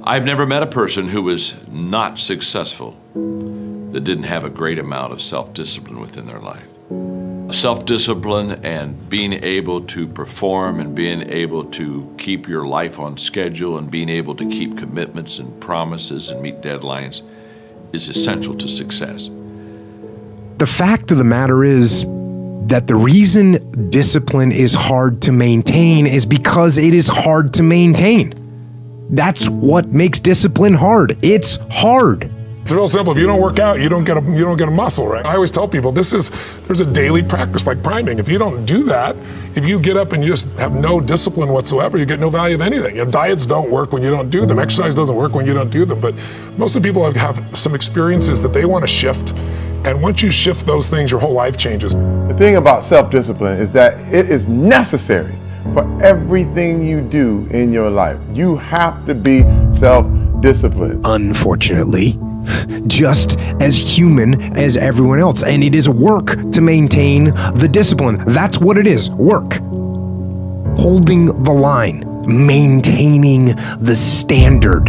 I've never met a person who was not successful that didn't have a great amount of self-discipline within their life. Self-discipline and being able to perform and being able to keep your life on schedule and being able to keep commitments and promises and meet deadlines is essential to success. The fact of the matter is that the reason discipline is hard to maintain is because it is hard to maintain. That's what makes discipline hard. It's hard. It's real simple. If you don't work out, you don't get a muscle, right? I always tell people there's a daily practice like priming. If you don't do that, if you get up and you just have no discipline whatsoever, you get no value of anything. Diets don't work when you don't do them. Exercise doesn't work when you don't do them. But most of the people have some experiences that they want to shift. And once you shift those things, your whole life changes. The thing about self-discipline is that it is necessary for everything you do in your life. You have to be self-disciplined. Unfortunately, just as human as everyone else. And it is work to maintain the discipline. That's what it is, work. Holding the line, maintaining the standard,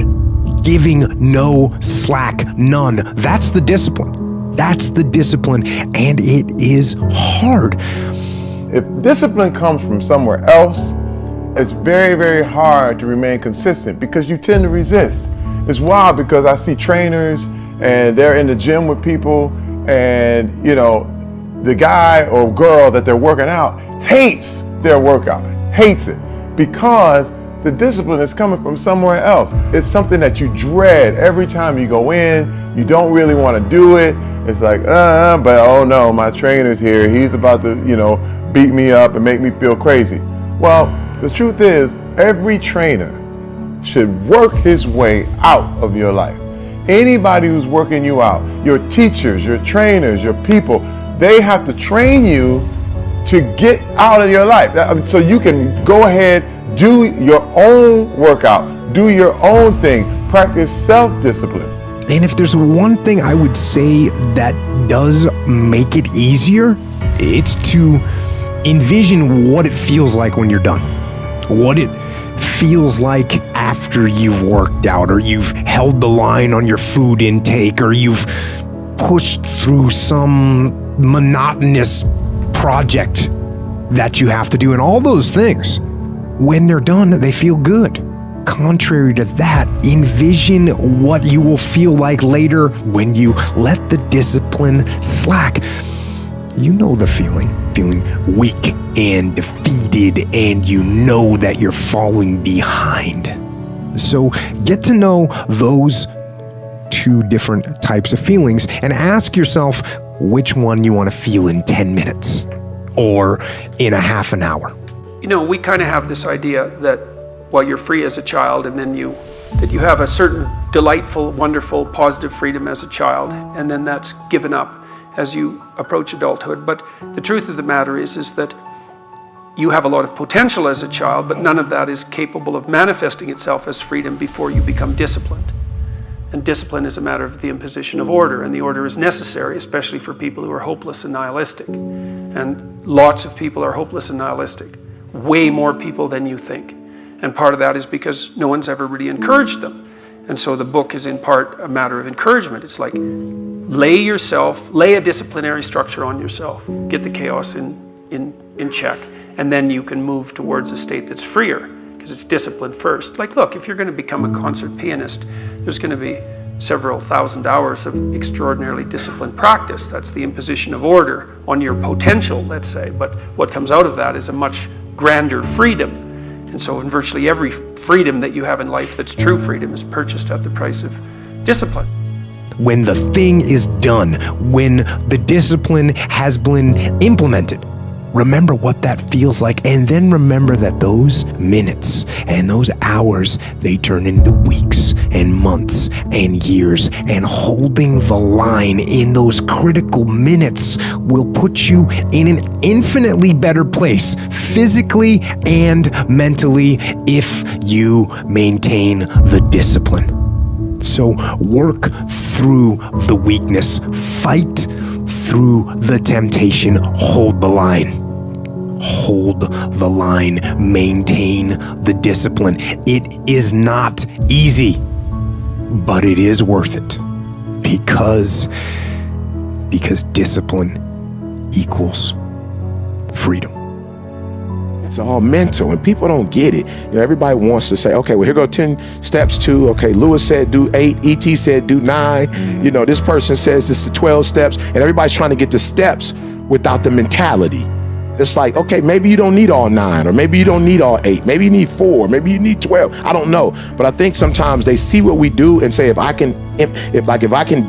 giving no slack, none. That's the discipline. That's the discipline, and it is hard. If discipline comes from somewhere else, it's very, very hard to remain consistent because you tend to resist. It's wild because I see trainers and they're in the gym with people and, the guy or girl that they're working out hates their workout, hates it because the discipline is coming from somewhere else. It's something that you dread every time you go in. You don't really want to do it. It's like, but oh no, my trainer's here. He's about to, beat me up and make me feel crazy. Well, the truth is, every trainer should work his way out of your life. Anybody who's working you out, your teachers, your trainers, your people, they have to train you to get out of your life. So you can go ahead, do your own workout, do your own thing, practice self-discipline. And if there's one thing I would say that does make it easier, it's to envision what it feels like when you're done. What it feels like after you've worked out, or you've held the line on your food intake, or you've pushed through some monotonous project that you have to do. And all those things, when they're done, they feel good. Contrary to that, envision what you will feel like later when you let the discipline slack. You know the feeling weak and defeated, and you know that you're falling behind. So get to know those two different types of feelings and ask yourself which one you want to feel in 10 minutes or in a half an hour. We kind of have this idea that you're free as a child, and then you have a certain delightful, wonderful, positive freedom as a child, and then that's given up as you approach adulthood. But the truth of the matter is that you have a lot of potential as a child, but none of that is capable of manifesting itself as freedom before you become disciplined. And discipline is a matter of the imposition of order, and the order is necessary, especially for people who are hopeless and nihilistic. And lots of people are hopeless and nihilistic, way more people than you think. And part of that is because no one's ever really encouraged them. And so the book is in part a matter of encouragement. It's like, lay a disciplinary structure on yourself, get the chaos in check, and then you can move towards a state that's freer, because it's discipline first. Like, look, if you're going to become a concert pianist, there's going to be several thousand hours of extraordinarily disciplined practice. That's the imposition of order on your potential, let's say. But what comes out of that is a much grander freedom. And so in virtually every freedom that you have in life that's true freedom is purchased at the price of discipline. When the thing is done, when the discipline has been implemented, remember what that feels like, and then remember that those minutes and those hours, they turn into weeks and months and years, and holding the line in those critical minutes will put you in an infinitely better place, physically and mentally, if you maintain the discipline. So work through the weakness, fight through the temptation, hold the line. Hold the line, maintain the discipline. It is not easy. but it is worth it because discipline equals freedom. It's all mental, and people don't get it. You know, everybody wants to say, okay, well, here go 10 steps to, okay, Lewis said do 8, E.T. said do 9. You know, this person says this to 12 steps, and everybody's trying to get the steps without the mentality. It's like, okay, maybe you don't need all 9, or maybe you don't need all 8. Maybe you need 4, maybe you need 12. I don't know. But I think sometimes they see what we do and say, if I can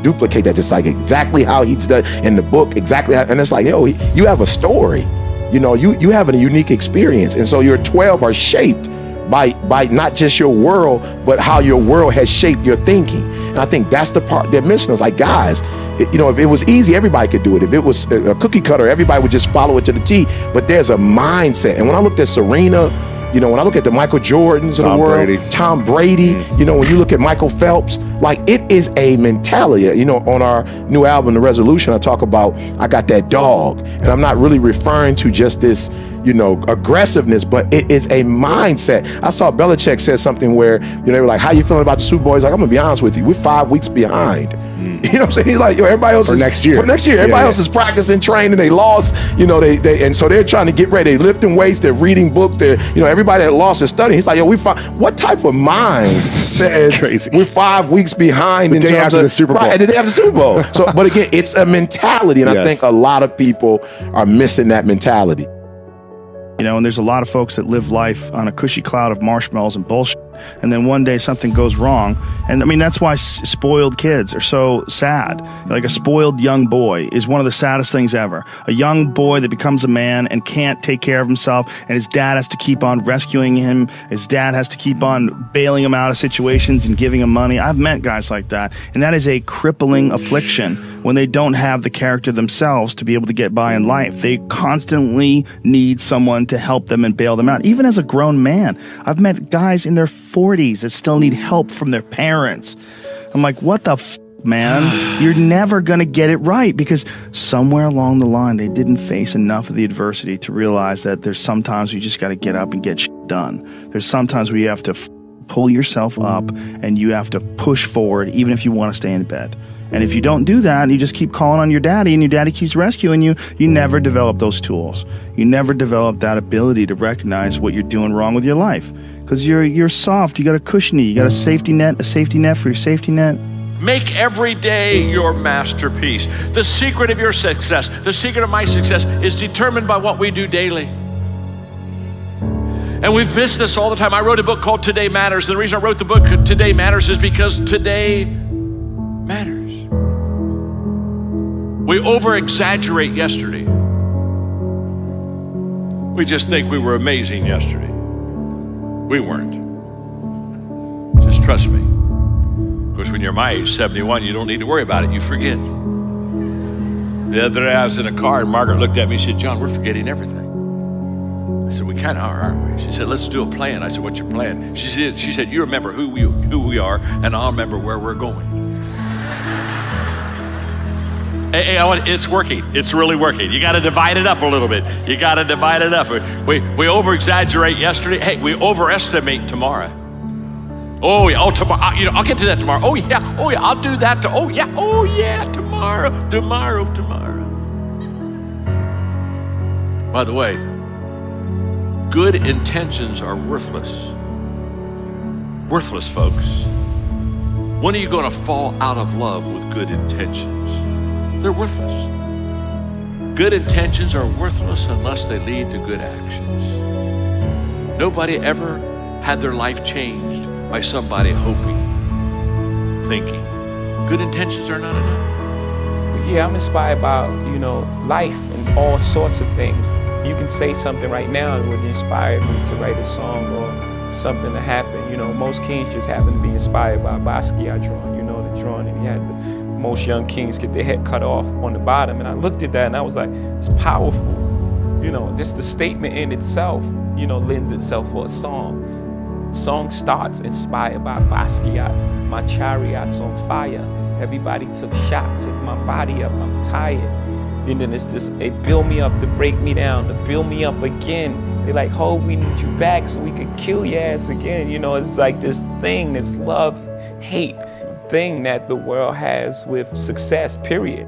duplicate that, just like exactly how he's done in the book, exactly how, and it's like, yo, you have a story. You know, you have a unique experience. And so your 12 are shaped by not just your world, but how your world has shaped your thinking. And I think that's the part they're missing. It's like, guys, you know, if it was easy, everybody could do it. If it was a cookie cutter, everybody would just follow it to the T. But there's a mindset. And when I looked at Serena, you know, when I look at the Michael Jordans of the world, Tom Brady, you know, when you look at Michael Phelps, like, it is a mentality. You know, on our new album, The Resolution, I talk about, I got that dog. And I'm not really referring to just this, you know, aggressiveness, but it is a mindset. I saw Belichick said something where, you know, they were like, how you feeling about the Super Bowl? He's like, I'm gonna be honest with you, we're 5 weeks behind. You know what I'm saying? He's like, yo, everybody else For next year. Everybody else is practicing, training, they lost, you know, they and so they're trying to get ready. They're lifting weights, they're reading books, they're, you know, everybody that lost is studying. He's like, yo, what type of mind says Crazy. we're 5 weeks behind The in day terms after of the Super Bowl. Right, the day after the Super Bowl. So, but again, it's a mentality, and I Yes. think a lot of people are missing that mentality. You know, and there's a lot of folks that live life on a cushy cloud of marshmallows and bullshit. And then one day something goes wrong. And I mean, that's why spoiled kids are so sad. Like, a spoiled young boy is one of the saddest things ever. A young boy that becomes a man and can't take care of himself, and his dad has to keep on rescuing him. His dad has to keep on bailing him out of situations and giving him money. I've met guys like that. And that is a crippling affliction when they don't have the character themselves to be able to get by in life. They constantly need someone to help them and bail them out. Even as a grown man, I've met guys in their 40s that still need help from their parents. I'm like, what the man? You're never going to get it right, because somewhere along the line, they didn't face enough of the adversity to realize that there's sometimes you just got to get up and get shit done. There's sometimes where you have to pull yourself up and you have to push forward, even if you want to stay in bed. And if you don't do that, and you just keep calling on your daddy, and your daddy keeps rescuing you, you never develop those tools. You never develop that ability to recognize what you're doing wrong with your life. Because you're soft, you got a cushiony, you got a safety net for your safety net. Make every day your masterpiece. The secret of your success, the secret of my success, is determined by what we do daily. And we've missed this all the time. I wrote a book called Today Matters. And the reason I wrote the book Today Matters is because today matters. We over-exaggerate yesterday. We just think we were amazing yesterday. We weren't. Just trust me. Of course, when you're my age, 71, you don't need to worry about it. You forget. The other day I was in a car and Margaret looked at me and said, John, we're forgetting everything. I said, we kind of are, aren't we? She said, let's do a plan. I said, what's your plan? She said, you remember who we are, and I'll remember where we're going. Hey, it's working. It's really working. You got to divide it up a little bit. You got to divide it up. We over-exaggerate yesterday. Hey, we overestimate tomorrow. Oh yeah. Oh, tomorrow. I'll get to that tomorrow. Oh yeah. Oh yeah. I'll do that. Oh yeah. Oh yeah. Tomorrow. By the way, good intentions are worthless. Worthless, folks. When are you going to fall out of love with good intentions? They're worthless. Good intentions are worthless unless they lead to good actions. Nobody ever had their life changed by somebody hoping, thinking. Good intentions are not enough. Yeah, I'm inspired by, life and all sorts of things. You can say something right now that would inspire me to write a song or something to happen. Most kings just happen to be inspired by Basquiat drawing, the drawing, and he had most young kings get their head cut off on the bottom. And I looked at that and I was like, it's powerful. Just the statement in itself, lends itself for a song. Song starts inspired by Basquiat. My chariot's on fire. Everybody took shots at my body up. I'm tired. And then it's just, they build me up to break me down, to build me up again. They're like, oh, we need you back so we could kill your ass again. It's like this thing, this love, hate, thing that the world has with success, period.